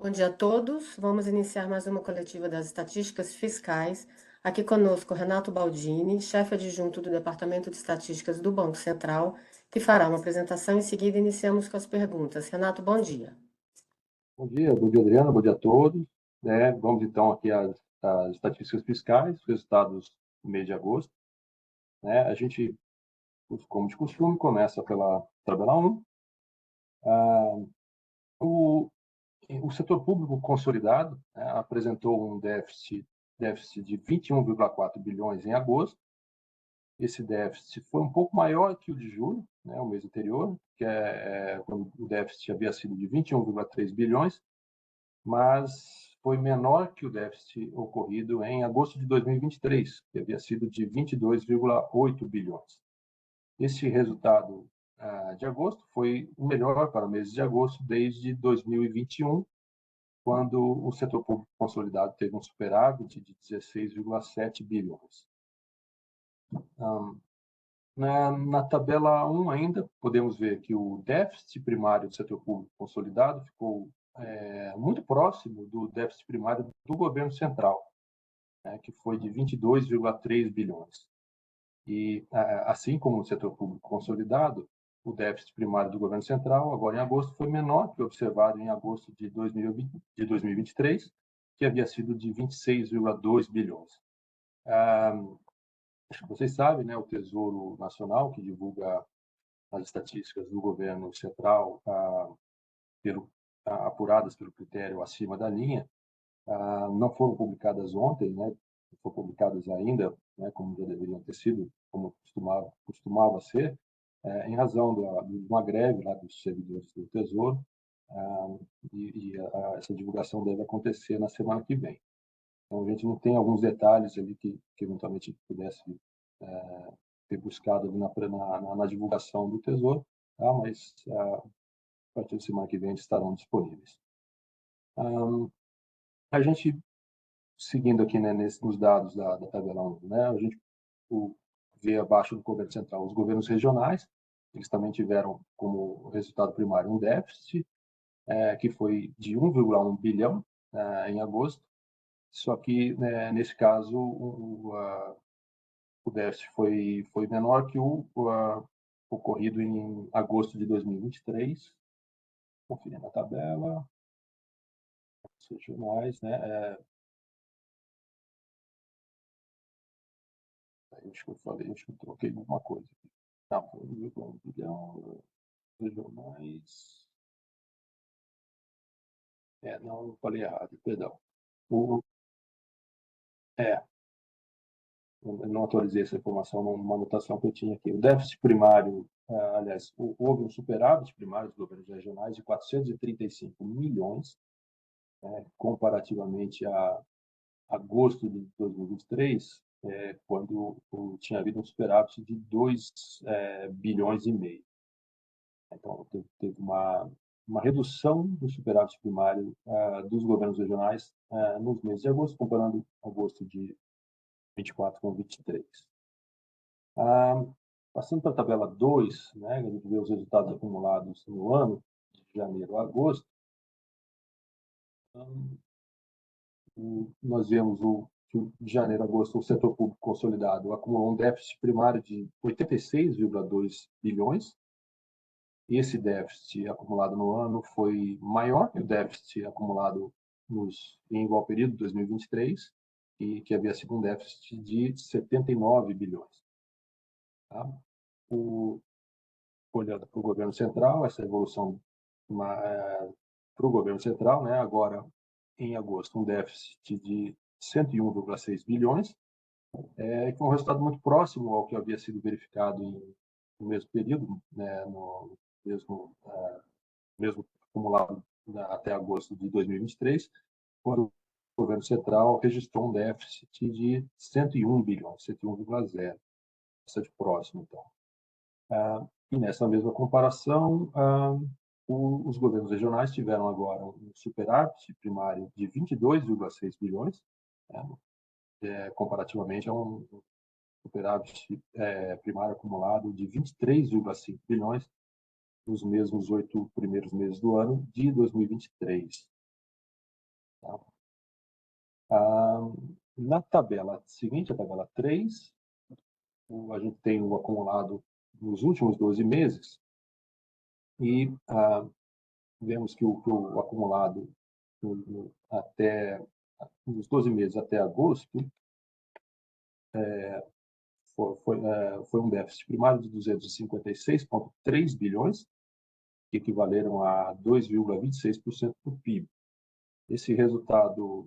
Bom dia a todos. Vamos iniciar mais uma coletiva das estatísticas fiscais. Aqui conosco Renato Baldini, chefe adjunto do Departamento de Estatísticas do Banco Central, que fará uma apresentação. Em seguida, iniciamos com as perguntas. Renato, bom dia. Bom dia, Adriana, bom dia a todos. Vamos então aqui às estatísticas fiscais, resultados do mês de agosto. A gente, como de costume, começa pela tabela 1. O, o setor público consolidado, apresentou um déficit de 21,4 bilhões em agosto. Esse déficit foi um pouco maior que o de julho, o mês anterior, quando o déficit havia sido de 21,3 bilhões, mas foi menor que o déficit ocorrido em agosto de 2023, que havia sido de 22,8 bilhões. Esse resultado de agosto foi o melhor para o mês de agosto desde 2021, quando o setor público consolidado teve um superávit de 16,7 bilhões. Na tabela 1 ainda, podemos ver que o déficit primário do setor público consolidado ficou muito próximo do déficit primário do governo central, que foi de 22,3 bilhões. E, assim como no setor público consolidado, o déficit primário do governo central, agora em agosto, foi menor que o observado em agosto de 2023, que havia sido de 26,2 bilhões. Acho que vocês sabem, o Tesouro Nacional, que divulga as estatísticas do governo central, apuradas pelo critério acima da linha, não foram publicadas ontem, não foram publicadas ainda, como já deveriam ter sido, como costumava ser, em razão de uma greve lá dos servidores do Tesouro, essa divulgação deve acontecer na semana que vem. Então, a gente não tem alguns detalhes ali que eventualmente pudesse ter buscado ali na divulgação do Tesouro, mas a partir da semana que vem estarão disponíveis. A gente, seguindo aqui nos dados da tabela 1, a gente vê abaixo do governo central os governos regionais. Eles também tiveram como resultado primário um déficit que foi de 1,1 bilhão em agosto, só que nesse caso o déficit foi menor que o ocorrido em agosto de 2023. Conferindo a tabela, os regionais, acho que eu falei, acho que eu troquei alguma coisa aqui. Não, foi 1,1 bilhão, regionais. Não, eu falei errado, perdão. O, é, eu não atualizei essa informação numa anotação que eu tinha aqui. O déficit primário, aliás, houve um superávit primário dos governos regionais de 435 milhões, comparativamente a agosto de 2023, quando tinha havido um superávit de 2 bilhões e meio. Então, teve uma redução do superávit primário dos governos regionais nos meses de agosto, comparando agosto de 24 com 23. Passando para a tabela 2, a gente vê os resultados acumulados no ano, de janeiro a agosto. Nós vemos que de janeiro a agosto o setor público consolidado acumulou um déficit primário de 86,2 bilhões. Esse déficit acumulado no ano foi maior que o déficit acumulado em igual período, 2023, que havia sido um déficit de 79 bilhões. Olhando para o governo central, essa evolução para o governo central, agora em agosto, um déficit de 101,6 bilhões, que foi um resultado muito próximo ao que havia sido verificado no mesmo período, no mesmo acumulado até agosto de 2023, quando o governo central registrou um déficit de 101 bilhões, 101,0, bastante próximo, então. E nessa mesma comparação, os governos regionais tiveram agora um superávit primário de 22,6 bilhões, comparativamente a um superávit primário acumulado de 23,5 bilhões nos mesmos 8 primeiros meses do ano de 2023. Tá? Ah, na tabela seguinte, a tabela 3, a gente tem o acumulado nos últimos 12 meses e vemos que o acumulado até nos 12 meses até agosto foi um déficit primário de 256,3 bilhões, que equivaleram a 2,26% do PIB. Nesse resultado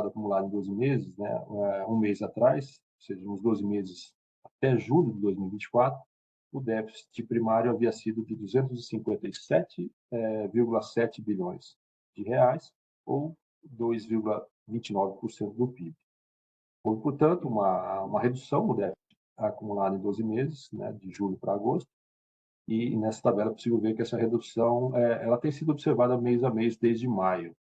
acumulado em 12 meses, né, um mês atrás, ou seja, uns 12 meses até julho de 2024, o déficit primário havia sido de 257,7 bilhões de reais, ou 2,29% do PIB. Houve, portanto, uma redução no déficit acumulado em 12 meses, né, de julho para agosto, e nessa tabela é possível ver que essa redução ela tem sido observada mês a mês desde maio,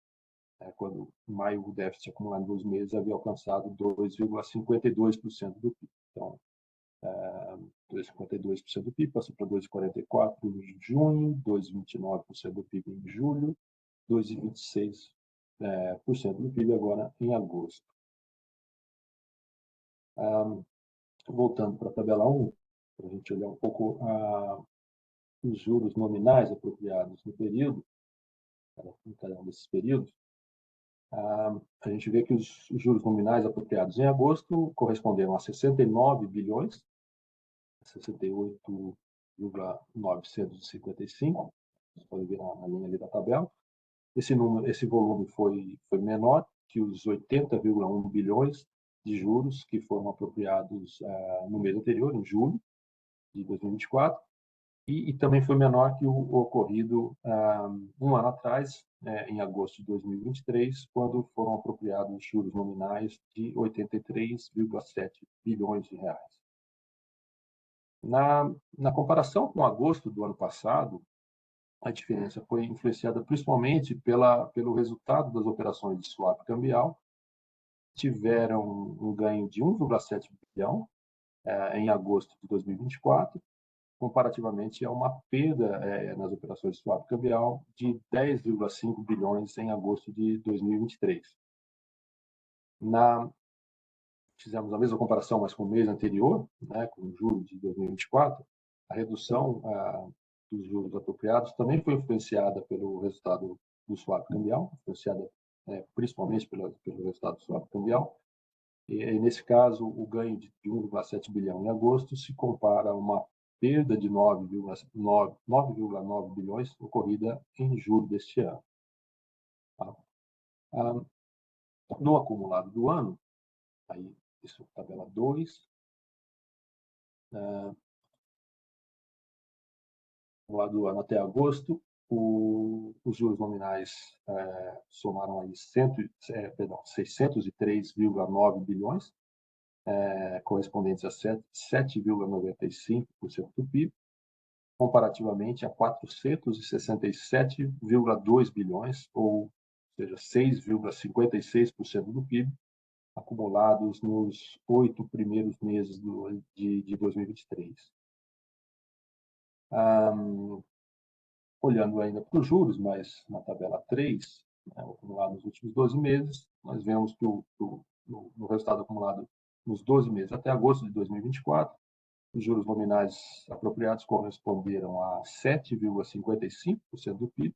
quando em maio o déficit acumulado em 12 meses havia alcançado 2,52% do PIB. Então, 2,52% do PIB passou para 2,44% em junho, 2,29% do PIB em julho, 2,26% do PIB agora em agosto. Voltando para a tabela 1, para a gente olhar um pouco os juros nominais apropriados no período, em cada um desses períodos, a gente vê que os juros nominais apropriados em agosto corresponderam a 69 bilhões, 68,955, vocês podem ver na linha ali da tabela. Esse volume foi menor que os 80,1 bilhões de juros que foram apropriados no mês anterior, em julho de 2024, e também foi menor que o ocorrido um ano atrás, em agosto de 2023, quando foram apropriados juros nominais de 83,7 bilhões de reais. Na comparação com agosto do ano passado, a diferença foi influenciada principalmente pelo resultado das operações de swap cambial, tiveram um ganho de 1,7 bilhão em agosto de 2024, comparativamente a uma perda nas operações de swap cambial de 10,5 bilhões em agosto de 2023. Fizemos a mesma comparação, mas com o mês anterior, né, com julho de 2024, a redução dos juros apropriados também foi influenciada pelo resultado do swap cambial, influenciada principalmente pelo resultado do swap cambial. E nesse caso, o ganho de 1,7 bilhão em agosto se compara a uma perda de 9,9 bilhões ocorrida em julho deste ano. No acumulado do ano, aí, isso é tabela 2, acumulado do ano até agosto, os juros nominais somaram aí 603,9 bilhões, correspondentes a 7,95% do PIB, comparativamente a 467,2 bilhões, ou seja, 6,56% do PIB, acumulados nos 8 primeiros meses de 2023. Olhando ainda para os juros, mas na tabela 3, acumulado nos últimos 12 meses, nós vemos que no resultado acumulado nos 12 meses até agosto de 2024, os juros nominais apropriados corresponderam a 7,55% do PIB,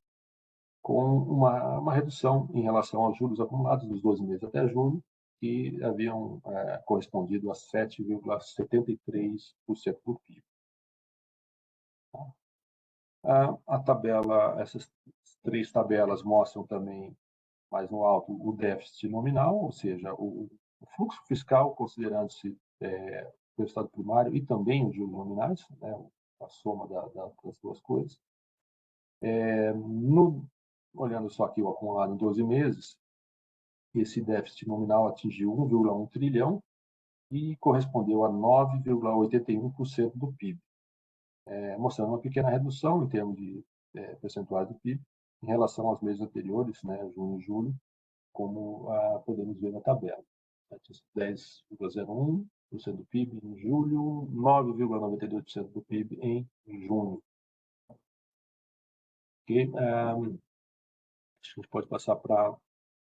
com uma redução em relação aos juros acumulados dos 12 meses até julho, que haviam correspondido a 7,73% do PIB. Essas 3 tabelas mostram também, mais no alto, o déficit nominal, ou seja, o fluxo fiscal, considerando-se o resultado primário e também os juros nominais, né, a soma das duas coisas. Olhando só aqui o acumulado em 12 meses, esse déficit nominal atingiu 1,1 trilhão e correspondeu a 9,81% do PIB, mostrando uma pequena redução em termos de percentuais do PIB em relação aos meses anteriores, né, junho e julho, como podemos ver na tabela. 10,01% do PIB em julho, 9,92% do PIB em junho. Okay? A gente pode passar para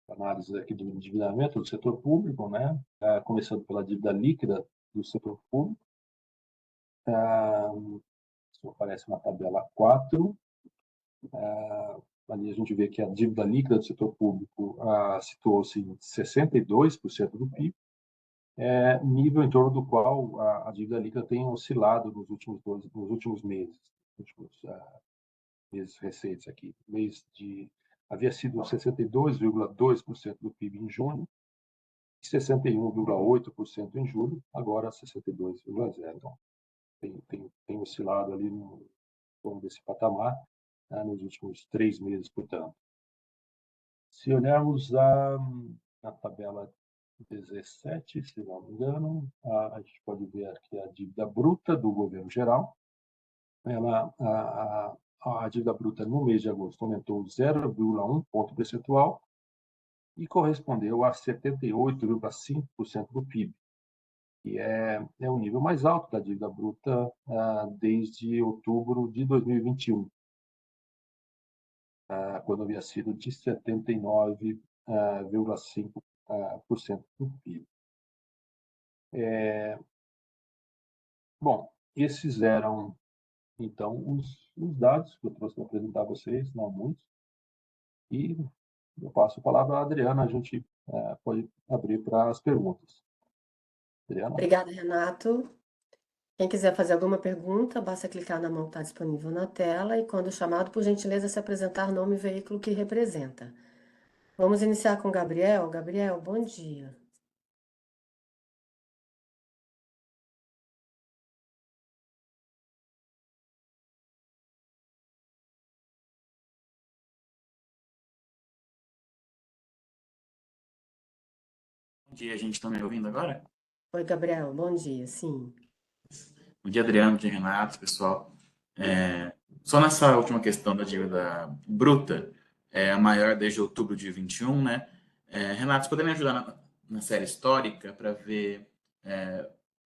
análise aqui do endividamento do setor público, né? Começando pela dívida líquida do setor público. Isso aparece na tabela 4. Ali a gente vê que a dívida líquida do setor público situou-se em 62% do PIB, nível em torno do qual a dívida líquida tem oscilado nos últimos meses, meses recentes aqui. Havia sido 62,2% do PIB em junho, 61,8% em julho, agora 62,0%. Então, tem oscilado ali no torno desse patamar, nos últimos 3 meses, portanto. Se olharmos a tabela 17, se não me engano, a gente pode ver aqui a dívida bruta do governo geral. A dívida bruta no mês de agosto aumentou 0,1 ponto percentual e correspondeu a 78,5% do PIB, que é o nível mais alto da dívida bruta desde outubro de 2021, quando havia sido de 79,5% do PIB. Bom, esses eram, então, os dados que eu trouxe para apresentar a vocês, não muitos, e eu passo a palavra à Adriana, a gente pode abrir para as perguntas. Adriana? Obrigada, Renato. Quem quiser fazer alguma pergunta, basta clicar na mão que está disponível na tela e, quando chamado, por gentileza, se apresentar nome e veículo que representa. Vamos iniciar com Gabriel. Gabriel, bom dia. Bom dia, gente. Estão me ouvindo agora? Oi, Gabriel, bom dia. Sim. Bom dia, Adriano. Bom dia, Renato, pessoal. Só nessa última questão da dívida bruta, a maior desde outubro de 21, né? Renato, você poderia me ajudar na série histórica para ver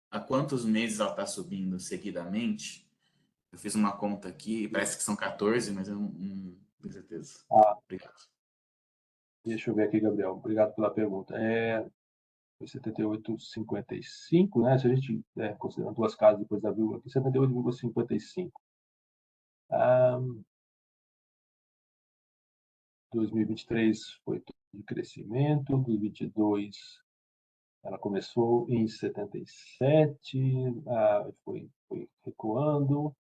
há quantos meses ela está subindo seguidamente? Eu fiz uma conta aqui, parece que são 14, mas eu não tenho certeza. Obrigado. Deixa eu ver aqui, Gabriel. Obrigado pela pergunta. Foi 78,55, né? Se a gente considerar duas casas depois da vírgula, 78,55. 2023 foi de crescimento, 2022 ela começou em 77, foi recuando. O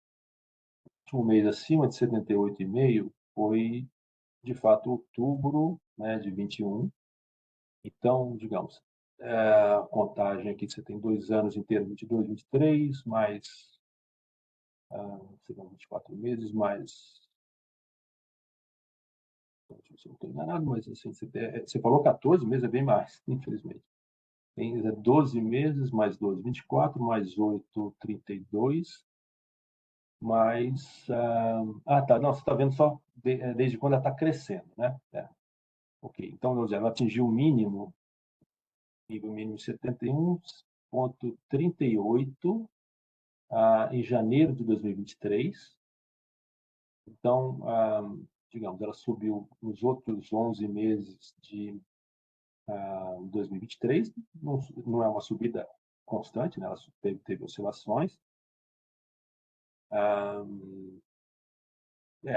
último mês acima de 78,5 foi, de fato, outubro, né, de 21. Então, digamos, a contagem aqui, você tem 2 anos inteiros, 22, 23, mais 24 meses, mais... Não estou enganado, mas assim, você falou 14 meses, é bem mais, infelizmente. Tem 12 meses, mais 12, 24, mais 8, 32, mais... tá, não, você está vendo só desde quando ela está crescendo, né? Ok, então, ela atingiu o mínimo, nível mínimo 71,38 em janeiro de 2023. Então, digamos, ela subiu nos outros 11 meses de 2023. Não é uma subida constante, né? Ela teve oscilações.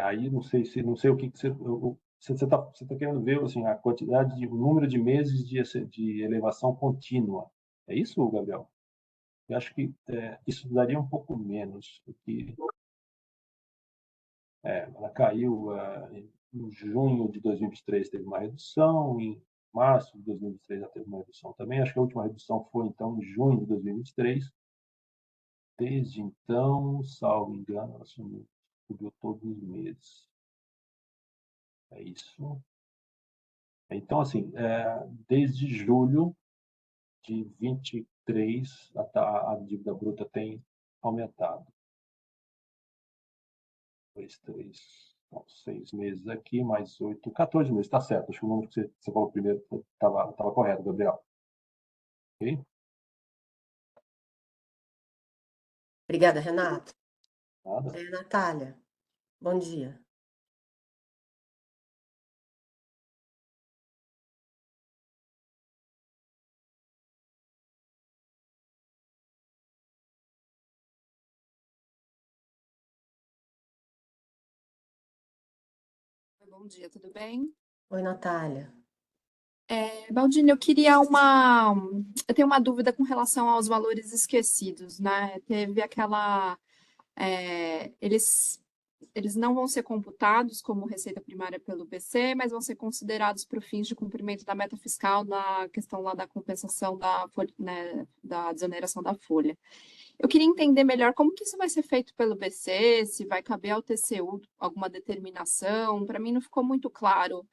Aí não sei o que você está querendo ver, assim, a quantidade, o número de meses de elevação contínua. É isso, Gabriel? Eu acho que isso daria um pouco menos, porque ela caiu em junho de 2023, teve uma redução, em março de 2023 ela teve uma redução também. Acho que a última redução foi, então, em junho de 2023. Desde então, salvo engano, ela subiu todos os meses. É isso. Então, assim, desde julho de 23, a dívida bruta tem aumentado. 2, 3, 6 meses aqui, mais 8, 14 meses, está certo. Acho que o número que você falou primeiro estava correto, Gabriel. Ok? Obrigada, Renato. Nada. Natália, bom dia. Bom dia, tudo bem? Oi, Natália. Baldini, eu tenho uma dúvida com relação aos valores esquecidos, né? Teve aquela, eles não vão ser computados como receita primária pelo BC, mas vão ser considerados para fins de cumprimento da meta fiscal na questão lá da compensação da folha, né, da desoneração da folha. Eu queria entender melhor como que isso vai ser feito pelo BC, se vai caber ao TCU alguma determinação. Para mim não ficou muito claro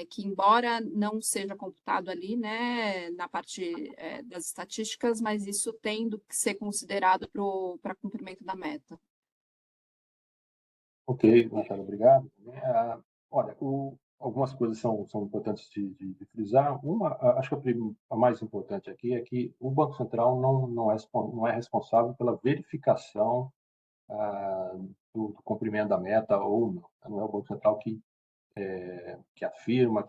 que, embora não seja computado ali, né, na parte das estatísticas, mas isso tendo que ser considerado para cumprimento da meta. Ok, Natália, obrigado. Olha, algumas coisas são importantes de frisar. Uma, acho que a mais importante aqui é que o Banco Central não é responsável pela verificação do cumprimento da meta ou não. Não é o Banco Central que afirma,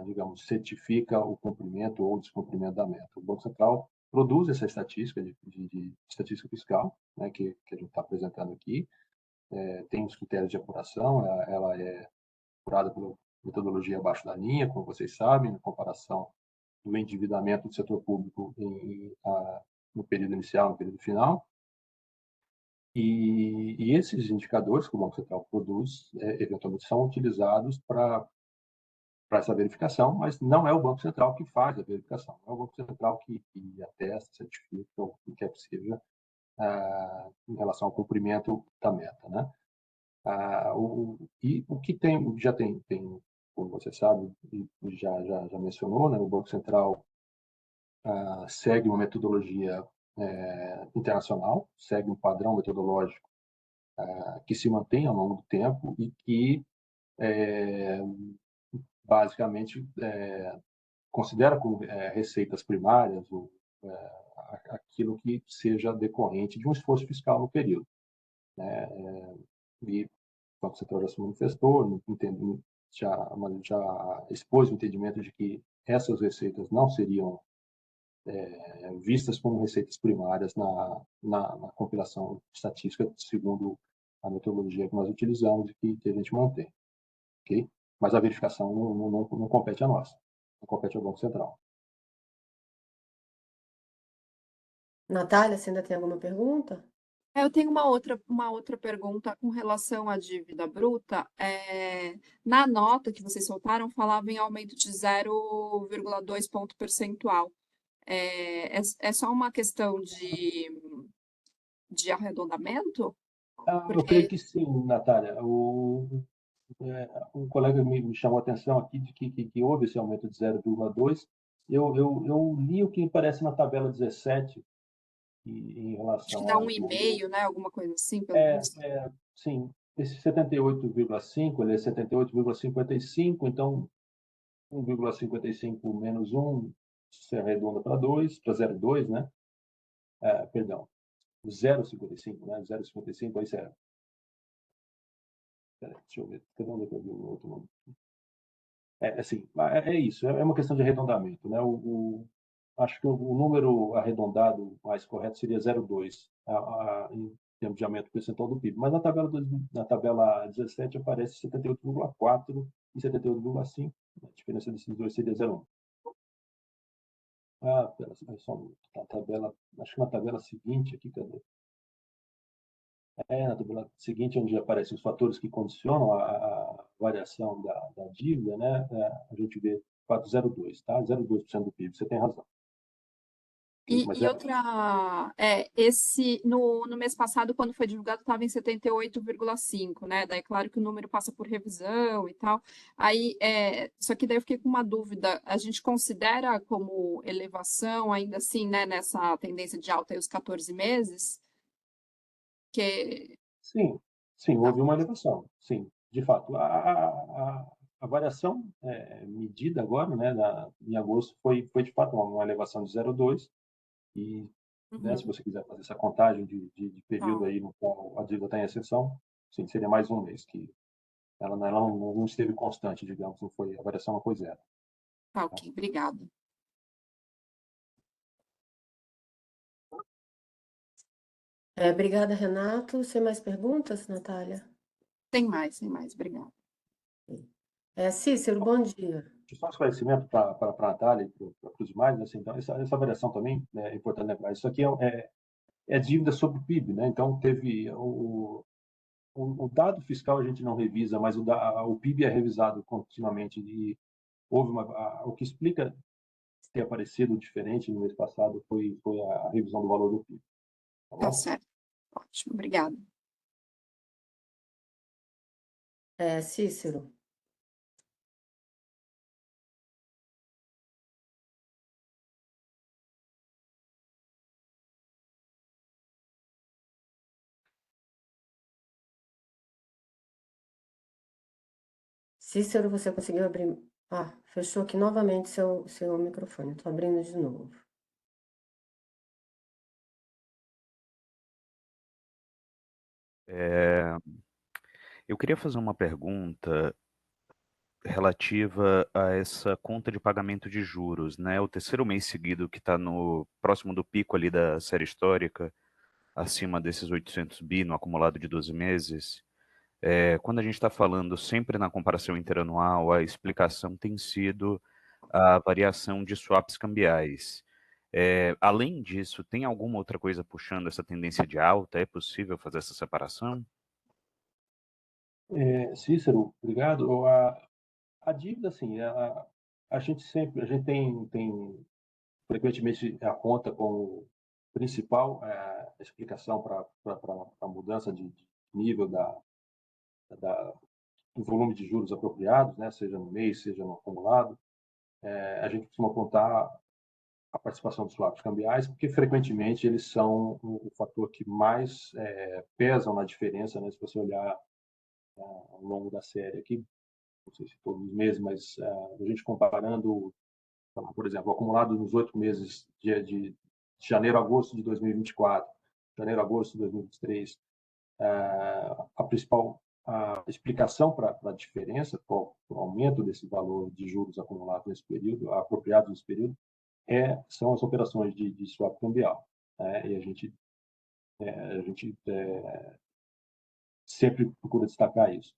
digamos, certifica o cumprimento ou descumprimento da meta. O Banco Central produz essa estatística de estatística fiscal, né, que a gente está apresentando aqui. Tem os critérios de apuração, ela é apurada pela metodologia abaixo da linha, como vocês sabem, na comparação do endividamento do setor público no período inicial, no período final. E esses indicadores que o Banco Central produz, eventualmente, são utilizados para essa verificação, mas não é o Banco Central que faz a verificação, não é o Banco Central que atesta, certifica o que quer que seja em relação ao cumprimento da meta, né? E o que já tem, como você sabe, e já mencionou, né? O Banco Central segue uma metodologia internacional, segue um padrão metodológico que se mantém ao longo do tempo e que basicamente considera como receitas primárias aquilo que seja decorrente de um esforço fiscal no período, né? E o Banco Central já se manifestou, já expôs o entendimento de que essas receitas não seriam vistas como receitas primárias na compilação estatística, segundo a metodologia que nós utilizamos e que a gente mantém. Okay? Mas a verificação não compete a nós, não compete ao Banco Central. Natália, você ainda tem alguma pergunta? Eu tenho uma outra pergunta com relação à dívida bruta. Na nota que vocês soltaram, falava em aumento de 0,2 ponto percentual. É só uma questão de arredondamento? Eu creio que sim, Natália. Um colega me chamou a atenção aqui de que houve esse aumento de 0,2. Eu li o que aparece na tabela 17 em Acho que relação dá ao 1,5, né? Alguma coisa assim, pelo menos. sim, esse 78,5, ele é 78,55, então 1,55 menos 1 se arredonda para 2, para 0,2, né? Perdão, 0,55, né? 0,55, isso é. Deixa eu ver, cadê onde eu vi o outro nome? Assim, é isso, é uma questão de arredondamento, né? Acho que o número arredondado mais correto seria 0,2 em termos de aumento percentual do PIB, mas na tabela 17 aparece 78,4 e 78,5, a diferença desses dois seria 0,1. Pera, só um minuto, acho que na tabela seguinte aqui, cadê? Na tabela seguinte, onde aparecem os fatores que condicionam a variação da dívida, né? A gente vê 4,02, tá? 0,2% do PIB, você tem razão. Mas no mês passado, quando foi divulgado, estava em 78,5, né? Daí, claro que o número passa por revisão e tal. Só que daí eu fiquei com uma dúvida. A gente considera como elevação, ainda assim, né, nessa tendência de alta aí, os 14 meses? Sim, houve uma elevação, sim, de fato. A variação medida agora, né, em agosto, foi de fato uma elevação de 0,2, e né, se você quiser fazer essa contagem de período aí no qual a dívida está em exceção, sim, seria mais um mês que ela não esteve constante, digamos, a variação não foi zero. Ok, obrigada. Obrigada, Renato. Sem mais perguntas, Natália? Tem mais, obrigada. Cícero, bom dia. Só um esclarecimento para a Natália e para os demais, assim, então, essa variação também é importante lembrar. Isso aqui é dívida sobre o PIB, né? Então, teve o dado fiscal a gente não revisa, mas o PIB é revisado continuamente e houve o que explica ter aparecido diferente no mês passado foi a revisão do valor do PIB. Tá Tá bom? certo. Ótimo, obrigada. Cícero. Cícero, você conseguiu abrir? Fechou aqui novamente seu microfone. Estou abrindo de novo. Eu queria fazer uma pergunta relativa a essa conta de pagamento de juros, né? O terceiro mês seguido que está próximo do pico ali da série histórica, acima desses 800 bi no acumulado de 12 meses. Quando a gente está falando sempre na comparação interanual, a explicação tem sido a variação de swaps cambiais. Além disso, tem alguma outra coisa puxando essa tendência de alta? É possível fazer essa separação? Cícero, obrigado. A dívida, assim, a gente tem frequentemente a conta como principal explicação para a mudança de nível do volume de juros apropriados, né, seja no mês, seja no acumulado. A gente costuma contar a participação dos swaps cambiais, porque frequentemente eles são o fator que mais pesam na diferença, né, se você olhar ao longo da série aqui, não sei se todos os meses, mas a gente comparando, por exemplo, o acumulado nos 8 meses de janeiro a agosto de 2024, janeiro a agosto de 2023, a principal explicação para a diferença, para o aumento desse valor de juros acumulados nesse período, apropriados nesse período, são as operações de swap cambial. E a gente sempre procura destacar isso.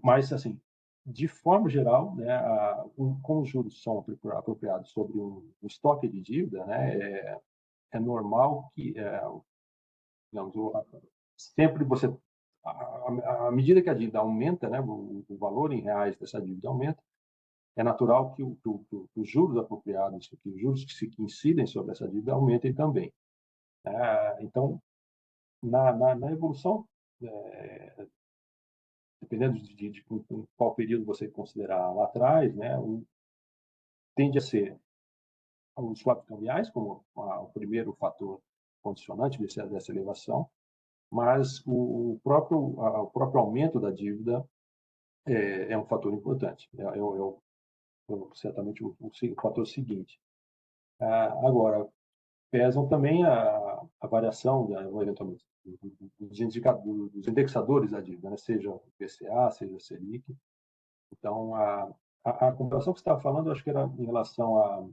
Mas, assim, de forma geral, né, como os juros são apropriados sobre um estoque de dívida, né, é normal que, digamos, sempre você, à medida que a dívida aumenta, né, o valor em reais dessa dívida aumenta, é natural que os juros apropriados, que os juros que incidem sobre essa dívida aumentem também. Então, na evolução, dependendo de qual período você considerar lá atrás, né, tende a ser os swaps cambiais como o primeiro fator condicionante dessa elevação, mas o próprio aumento da dívida é um fator importante. Certamente o fator seguinte. Agora, pesam também a variação, eventualmente, dos indexadores da dívida, né? Seja o IPCA, seja a Selic. Então, a comparação que você estava falando, eu acho que era em relação a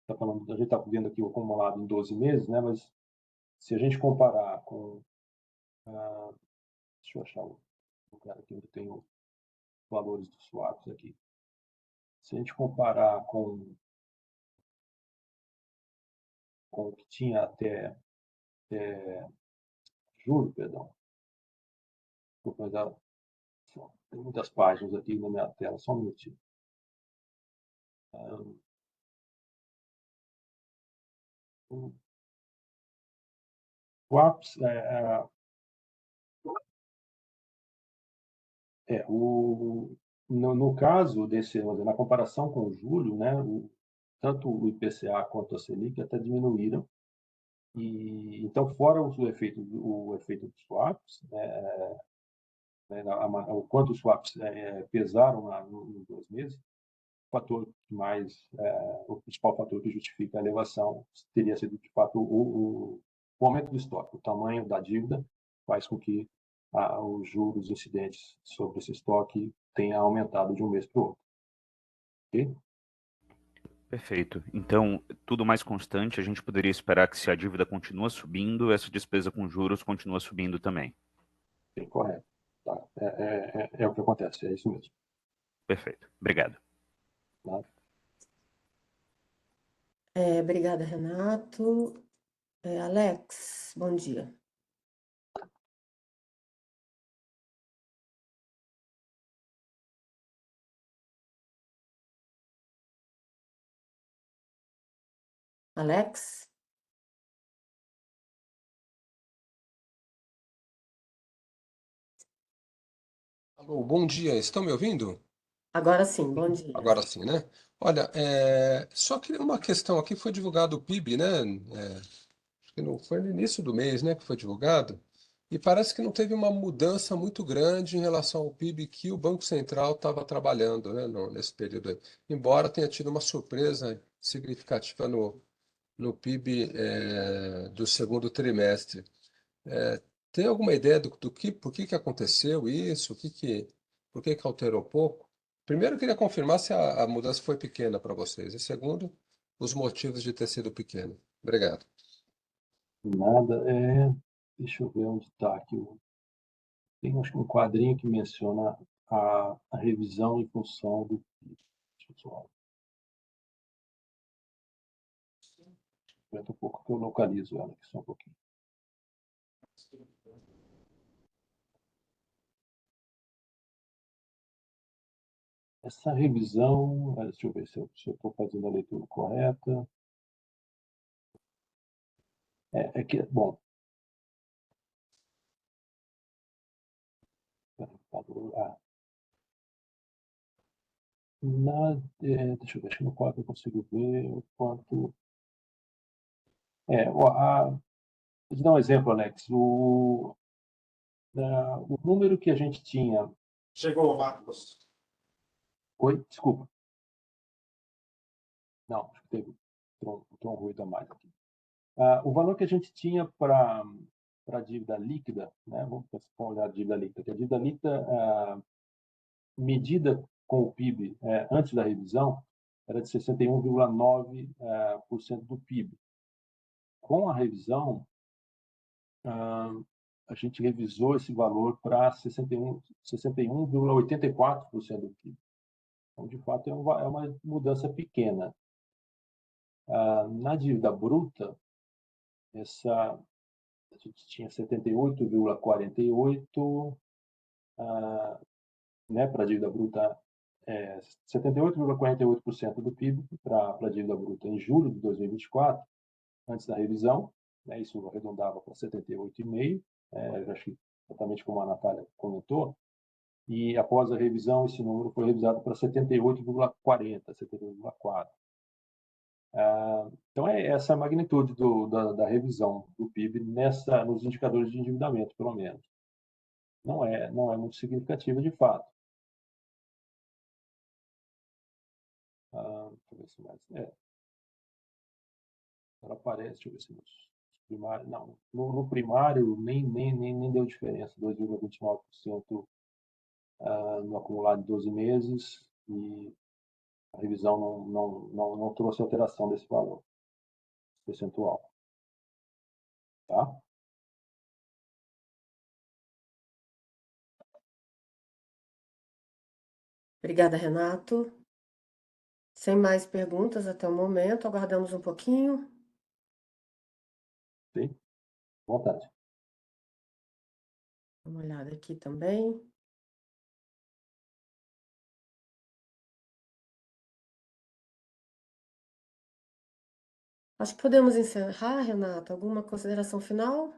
a gente está vendo aqui o acumulado em 12 meses, né? Mas se a gente comparar com... deixa eu achar o lugar aqui onde tem os valores dos swaps aqui. Se a gente comparar com o que tinha até julho, perdão. Tem muitas páginas aqui na minha tela, só um minutinho. Swaps, no caso desse, na comparação com o julho, né, tanto o IPCA quanto a Selic até diminuíram. E então, fora o efeito dos swaps, o quanto os swaps pesaram nos 2 meses, o principal fator que justifica a elevação teria sido, de fato, o aumento do estoque. O tamanho da dívida faz com que os juros incidentes sobre esse estoque tenha aumentado de um mês para o outro. Ok? Perfeito. Então, tudo mais constante, a gente poderia esperar que se a dívida continua subindo, essa despesa com juros continua subindo também. Sim, correto. Tá. é o que acontece, é isso mesmo. Perfeito. Obrigado. Tá? Obrigada, Renato. Alex, bom dia. Alex? Alô, bom dia, estão me ouvindo? Agora sim, bom dia. Agora sim, né? Olha, só que uma questão aqui, foi divulgado o PIB, né? Acho que não foi no início do mês, né, que foi divulgado, e parece que não teve uma mudança muito grande em relação ao PIB que o Banco Central estava trabalhando, né, nesse período aí. Embora tenha tido uma surpresa significativa no PIB do segundo trimestre. É, Tem alguma ideia por que aconteceu isso? Por que que alterou pouco? Primeiro, eu queria confirmar se a mudança foi pequena para vocês. E segundo, os motivos de ter sido pequeno. Obrigado. Nada, deixa eu ver onde está aqui. Tem acho que um quadrinho que menciona a revisão em função do PIB. Deixa eu só ver um pouco que eu localizo ela aqui só um pouquinho. Essa revisão, deixa eu ver se eu estou fazendo a leitura correta. Bom, deixa eu ver, acho que no quadro eu consigo ver o quanto. Vou te dar um exemplo, Alex. O número que a gente tinha. Chegou, Marcos. Oi, desculpa. Não, acho que teve um ruído a mais aqui. O valor que a gente tinha para a dívida líquida, né? Vamos olhar a dívida líquida. Que a dívida líquida, medida com o PIB antes da revisão, era de 61,9% do PIB. Com a revisão, a gente revisou esse valor para 61,84% do PIB. Então, de fato, é uma mudança pequena. Na dívida bruta, a gente tinha 78,48%, né, para a dívida bruta, 78,48% do PIB para a dívida bruta em julho de 2024, antes da revisão, né, isso arredondava para 78,5%, acho que exatamente como a Natália comentou, e após a revisão, esse número foi revisado para 78,40%, 78,4%. Então, é essa a magnitude da revisão do PIB nos indicadores de endividamento, pelo menos. Não é muito significativa, de fato. Deixa eu ver se mais. Ela aparece, deixa eu ver se nos primários. Não, no primário nem deu diferença, 2,29% no acumulado de 12 meses, e a revisão não trouxe alteração desse valor percentual. Tá? Obrigada, Renato. Sem mais perguntas até o momento, aguardamos um pouquinho. Sim? À vontade. Dá uma olhada aqui também. Acho que podemos encerrar, Renato. Alguma consideração final?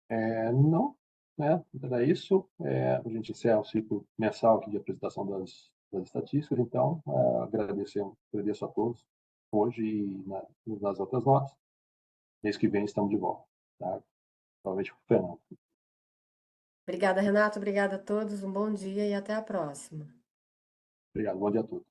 Não, né? Era isso. A gente encerra o ciclo mensal aqui de apresentação das estatísticas. Então, agradeço a todos hoje e nas outras notas. Mês que vem estamos de volta. Tá? Provavelmente com o Fernando. Obrigada, Renato. Obrigada a todos. Um bom dia e até a próxima. Obrigado. Bom dia a todos.